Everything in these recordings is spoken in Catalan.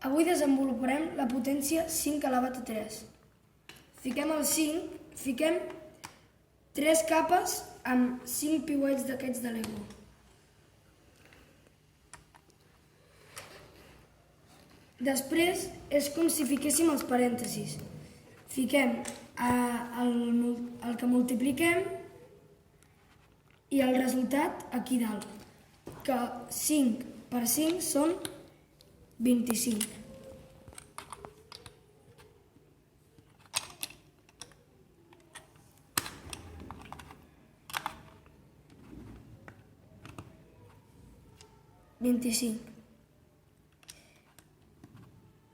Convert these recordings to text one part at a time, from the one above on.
Avui desenvoluparem la potència 5 elevat a 3. Fiquem el 5, fiquem 3 capes amb 5 piuets d'aquests de Lego. Després és com si fiquéssim els parèntesis. Fiquem el que multipliquem i el resultat aquí dalt, que 5 per 5 són 25.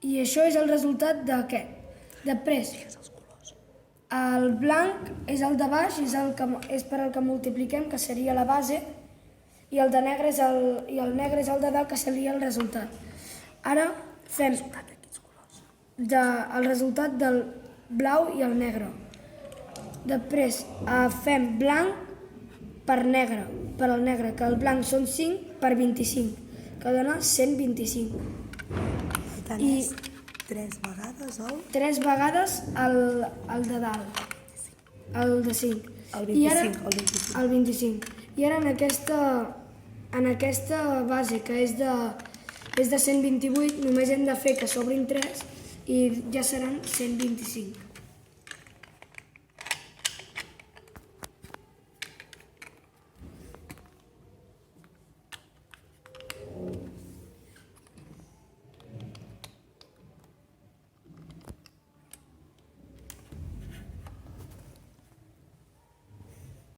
I això és el resultat d'aquest. Després, el blanc és el de baix, és per al que multipliquem, que seria la base, i el negre és el de dalt, que seria el resultat. Ara fem el resultat del blau i el negre. Després fem blanc per negre, per al negre, que el blanc són 5 per 25, que dona 125. I 3 vegades el? 3 vegades el de dalt, el de 5. El 25. I ara en aquesta base, que és de 128, només hem de fer que sobrin 3 i ja seran 125.